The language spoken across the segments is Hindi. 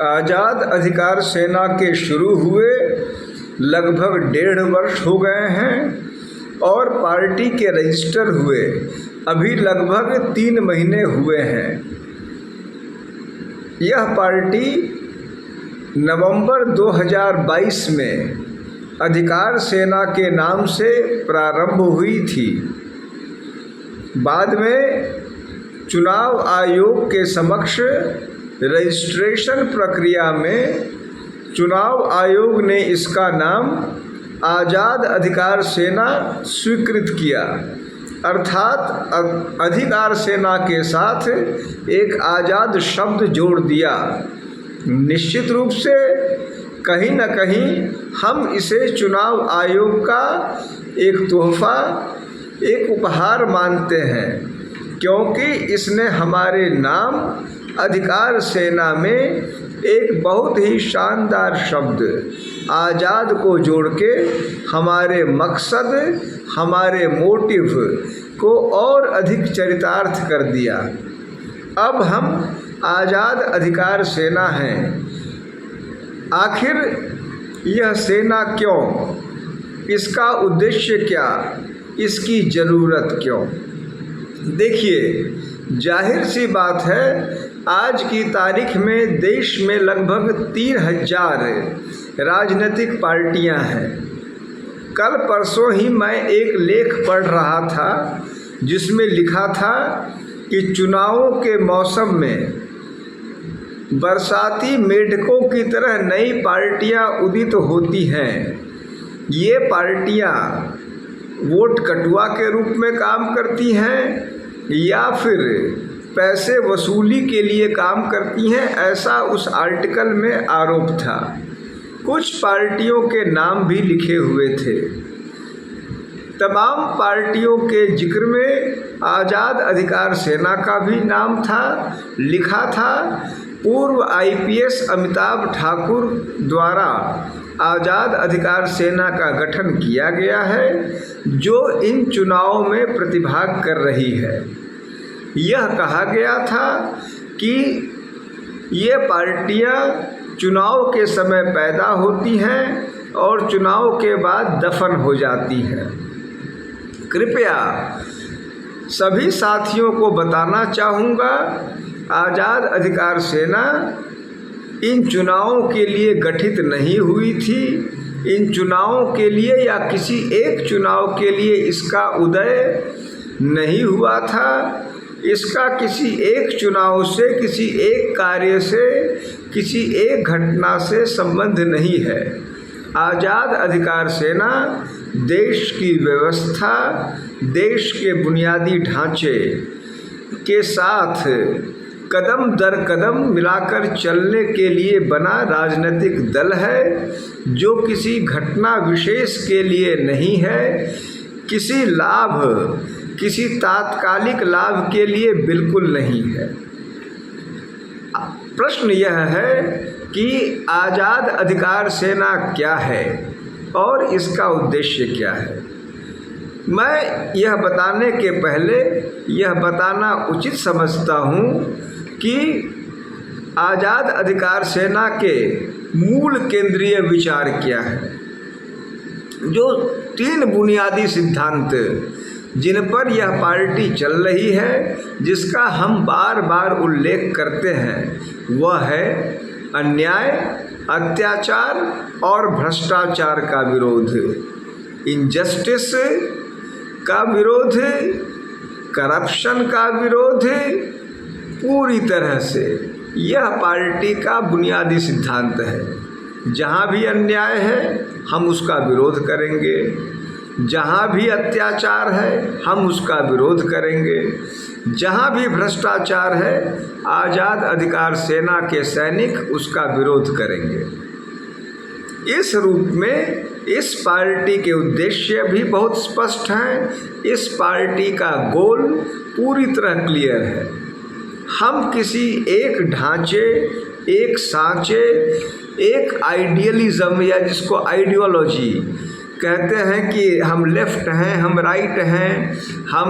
आज़ाद अधिकार सेना के शुरू हुए लगभग 1.5 वर्ष हो गए हैं और पार्टी के रजिस्टर हुए अभी लगभग 3 महीने हुए हैं। यह पार्टी नवंबर 2022 में अधिकार सेना के नाम से प्रारंभ हुई थी। बाद में चुनाव आयोग के समक्ष रजिस्ट्रेशन प्रक्रिया में चुनाव आयोग ने इसका नाम आज़ाद अधिकार सेना स्वीकृत किया, अर्थात अधिकार सेना के साथ एक आज़ाद शब्द जोड़ दिया। निश्चित रूप से कहीं न कहीं हम इसे चुनाव आयोग का एक तोहफा, एक उपहार मानते हैं, क्योंकि इसने हमारे नाम अधिकार सेना में एक बहुत ही शानदार शब्द आज़ाद को जोड़ के हमारे मकसद, हमारे मोटिव को और अधिक चरितार्थ कर दिया। अब हम आज़ाद अधिकार सेना हैं। आखिर यह सेना क्यों? इसका उद्देश्य क्या? इसकी ज़रूरत क्यों? देखिए, जाहिर सी बात है, आज की तारीख में देश में लगभग 3000 राजनीतिक पार्टियां हैं। कल परसों ही मैं एक लेख पढ़ रहा था जिसमें लिखा था कि चुनावों के मौसम में बरसाती मेढकों की तरह नई पार्टियां उदित होती हैं। ये पार्टियां वोट कटुआ के रूप में काम करती हैं या फिर पैसे वसूली के लिए काम करती हैं, ऐसा उस आर्टिकल में आरोप था। कुछ पार्टियों के नाम भी लिखे हुए थे। तमाम पार्टियों के जिक्र में आज़ाद अधिकार सेना का भी नाम था। लिखा था, पूर्व IPS अमिताभ ठाकुर द्वारा आज़ाद अधिकार सेना का गठन किया गया है, जो इन चुनावों में प्रतिभाग कर रही है। यह कहा गया था कि ये पार्टियां चुनाव के समय पैदा होती हैं और चुनाव के बाद दफन हो जाती हैं। कृपया सभी साथियों को बताना चाहूँगा, आज़ाद अधिकार सेना इन चुनावों के लिए गठित नहीं हुई थी। इन चुनावों के लिए या किसी एक चुनाव के लिए इसका उदय नहीं हुआ था। इसका किसी एक चुनाव से, किसी एक कार्य से, किसी एक घटना से संबंध नहीं है। आज़ाद अधिकार सेना देश की व्यवस्था, देश के बुनियादी ढांचे के साथ कदम दर कदम मिलाकर चलने के लिए बना राजनीतिक दल है, जो किसी घटना विशेष के लिए नहीं है, किसी लाभ, किसी तात्कालिक लाभ के लिए बिल्कुल नहीं है। प्रश्न यह है कि आज़ाद अधिकार सेना क्या है और इसका उद्देश्य क्या है। मैं यह बताने के पहले यह बताना उचित समझता हूँ कि आज़ाद अधिकार सेना के मूल केंद्रीय विचार क्या है। जो 3 बुनियादी सिद्धांत जिन पर यह पार्टी चल रही है, जिसका हम बार बार उल्लेख करते हैं, वह है अन्याय, अत्याचार और भ्रष्टाचार का विरोध, इनजस्टिस का विरोध, करप्शन का विरोध। पूरी तरह से यह पार्टी का बुनियादी सिद्धांत है। जहाँ भी अन्याय है हम उसका विरोध करेंगे, जहाँ भी अत्याचार है हम उसका विरोध करेंगे, जहाँ भी भ्रष्टाचार है आज़ाद अधिकार सेना के सैनिक उसका विरोध करेंगे। इस रूप में इस पार्टी के उद्देश्य भी बहुत स्पष्ट हैं। इस पार्टी का गोल पूरी तरह क्लियर है। हम किसी एक ढांचे, एक सांचे, एक आइडियलिज्म या जिसको आइडियोलॉजी कहते हैं कि हम लेफ्ट हैं, हम राइट हैं, हम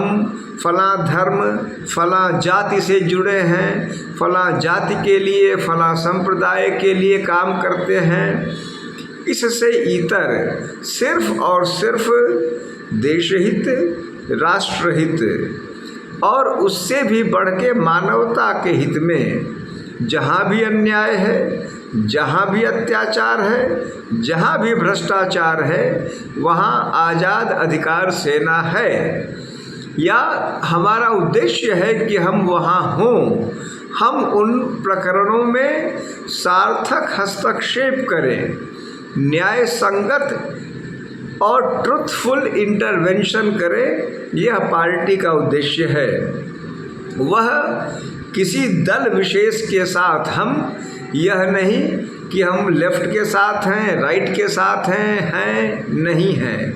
फला धर्म फला जाति से जुड़े हैं, फला जाति के लिए फला संप्रदाय के लिए काम करते हैं, इससे इतर सिर्फ और सिर्फ देशहित, राष्ट्रहित और उससे भी बढ़ के मानवता के हित में जहाँ भी अन्याय है, जहाँ भी अत्याचार है, जहाँ भी भ्रष्टाचार है, वहाँ आज़ाद अधिकार सेना है, या हमारा उद्देश्य है कि हम वहाँ हों, हम उन प्रकरणों में सार्थक हस्तक्षेप करें, न्याय संगत और ट्रुथफुल इंटरवेंशन करें। यह पार्टी का उद्देश्य है। वह किसी दल विशेष के साथ हम यह नहीं कि हम लेफ्ट के साथ हैं, राइट के साथ हैं नहीं हैं,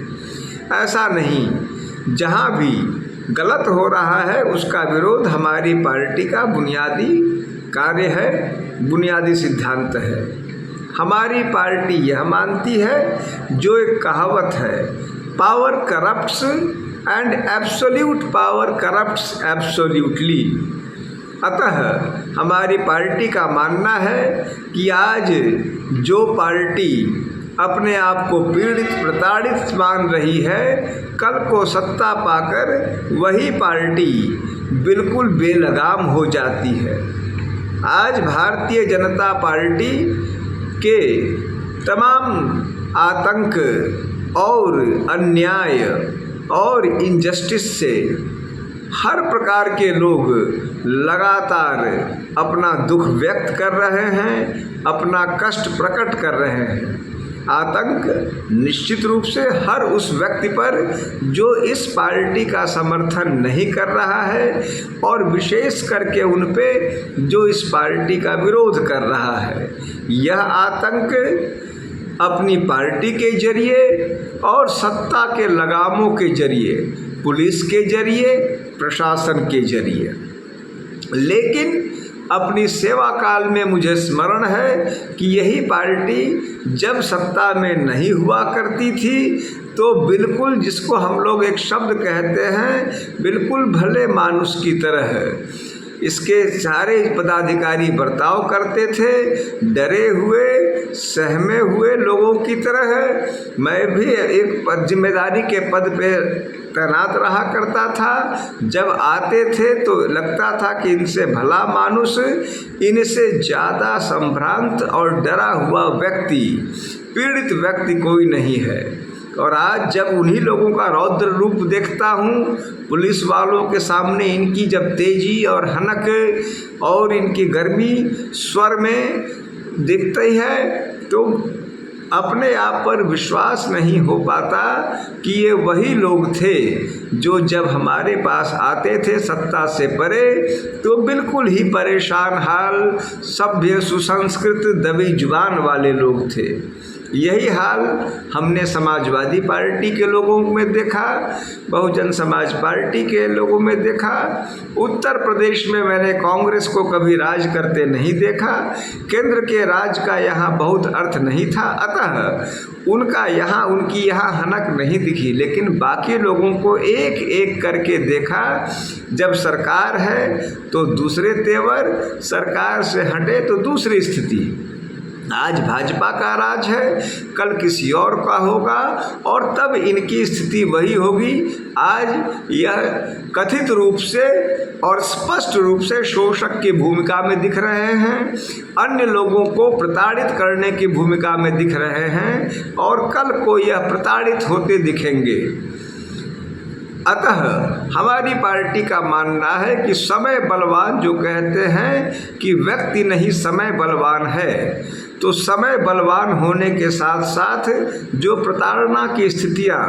ऐसा नहीं। जहाँ भी गलत हो रहा है उसका विरोध हमारी पार्टी का बुनियादी कार्य है, बुनियादी सिद्धांत है। हमारी पार्टी यह मानती है, जो एक कहावत है, power corrupts and absolute power corrupts absolutely. अतः हमारी पार्टी का मानना है कि आज जो पार्टी अपने आप को पीड़ित प्रताड़ित मान रही है, कल को सत्ता पाकर वही पार्टी बिल्कुल बेलगाम हो जाती है। आज भारतीय जनता पार्टी के तमाम आतंक और अन्याय और इनजस्टिस से हर प्रकार के लोग लगातार अपना दुख व्यक्त कर रहे हैं, अपना कष्ट प्रकट कर रहे हैं। आतंक निश्चित रूप से हर उस व्यक्ति पर जो इस पार्टी का समर्थन नहीं कर रहा है, और विशेष करके उन पे जो इस पार्टी का विरोध कर रहा है। यह आतंक अपनी पार्टी के जरिए और सत्ता के लगामों के जरिए, पुलिस के जरिए, प्रशासन के जरिए, लेकिन अपनी सेवा काल में मुझे स्मरण है कि यही पार्टी जब सत्ता में नहीं हुआ करती थी तो बिल्कुल, जिसको हम लोग एक शब्द कहते हैं, बिल्कुल भले मानुष की तरह इसके सारे पदाधिकारी बर्ताव करते थे, डरे हुए सहमे हुए लोगों की तरह। मैं भी एक जिम्मेदारी के पद पे तैनात रहा करता था। जब आते थे तो लगता था कि इनसे भला मानुष, इनसे ज़्यादा संभ्रांत और डरा हुआ व्यक्ति, पीड़ित व्यक्ति कोई नहीं है। और आज जब उन्हीं लोगों का रौद्र रूप देखता हूँ, पुलिस वालों के सामने इनकी जब तेजी और हनक और इनकी गर्मी स्वर में दिखती है, तो अपने आप पर विश्वास नहीं हो पाता कि ये वही लोग थे जो जब हमारे पास आते थे सत्ता से परे तो बिल्कुल ही परेशान हाल, सभ्य सुसंस्कृत दबी जुबान वाले लोग थे। यही हाल हमने समाजवादी पार्टी के लोगों में देखा, बहुजन समाज पार्टी के लोगों में देखा। उत्तर प्रदेश में मैंने कांग्रेस को कभी राज करते नहीं देखा। केंद्र के राज का यहाँ बहुत अर्थ नहीं था, अतः उनकी यहाँ हनक नहीं दिखी। लेकिन बाकी लोगों को एक एक करके देखा। जब सरकार है तो दूसरे तेवर, सरकार से हटे तो दूसरी स्थिति। आज भाजपा का राज है, कल किसी और का होगा, और तब इनकी स्थिति वही होगी। आज यह कथित रूप से और स्पष्ट रूप से शोषक की भूमिका में दिख रहे हैं, अन्य लोगों को प्रताड़ित करने की भूमिका में दिख रहे हैं, और कल को यह प्रताड़ित होते दिखेंगे। अतः हमारी पार्टी का मानना है कि समय बलवान, जो कहते हैं कि व्यक्ति नहीं समय बलवान है, तो समय बलवान होने के साथ साथ जो प्रताड़ना की स्थितियाँ,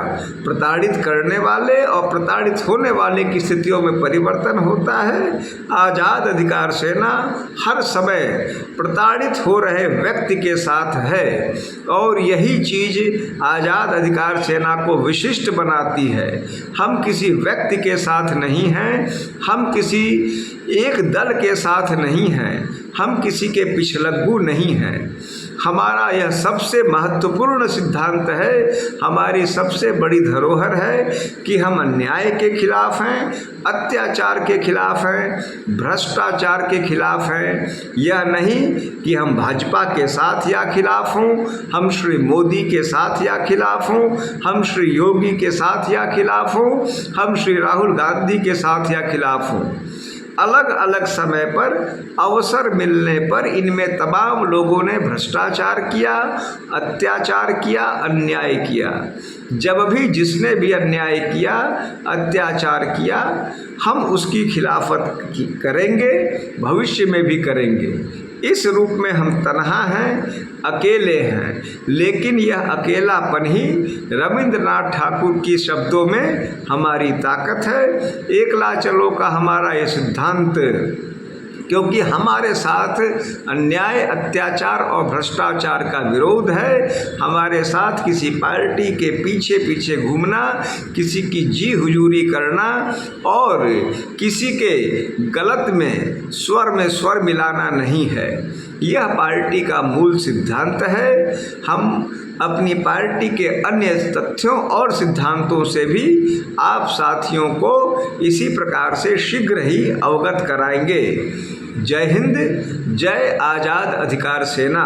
प्रताड़ित करने वाले और प्रताड़ित होने वाले की स्थितियों में परिवर्तन होता है। आज़ाद अधिकार सेना हर समय प्रताड़ित हो रहे व्यक्ति के साथ है, और यही चीज़ आज़ाद अधिकार सेना को विशिष्ट बनाती है। हम किसी व्यक्ति के साथ नहीं हैं, हम किसी एक दल के साथ नहीं हैं, हम किसी के पिछलग्गू नहीं हैं। हमारा यह सबसे महत्वपूर्ण सिद्धांत है, हमारी सबसे बड़ी धरोहर है कि हम अन्याय के खिलाफ हैं, अत्याचार के खिलाफ हैं, भ्रष्टाचार के खिलाफ हैं। यह नहीं कि हम भाजपा के साथ या खिलाफ हों, हम श्री मोदी के साथ या खिलाफ हों, हम श्री योगी के साथ या खिलाफ हों, हम श्री राहुल गांधी के साथ या खिलाफ हों। अलग अलग समय पर अवसर मिलने पर इनमें तमाम लोगों ने भ्रष्टाचार किया, अत्याचार किया, अन्याय किया। जब भी जिसने भी अन्याय किया, अत्याचार किया, हम उसकी खिलाफत करेंगे, भविष्य में भी करेंगे। इस रूप में हम तन्हा हैं, अकेले हैं, लेकिन यह अकेलापन ही रविंद्रनाथ ठाकुर की शब्दों में हमारी ताकत है। एकला चलो का हमारा ये सिद्धांत, क्योंकि हमारे साथ अन्याय, अत्याचार और भ्रष्टाचार का विरोध है। हमारे साथ किसी पार्टी के पीछे पीछे घूमना, किसी की जी हुजूरी करना और किसी के गलत में स्वर मिलाना नहीं है। यह पार्टी का मूल सिद्धांत है। हम अपनी पार्टी के अन्य तथ्यों और सिद्धांतों से भी आप साथियों को इसी प्रकार से शीघ्र ही अवगत कराएंगे। जय हिंद, जय आज़ाद अधिकार सेना।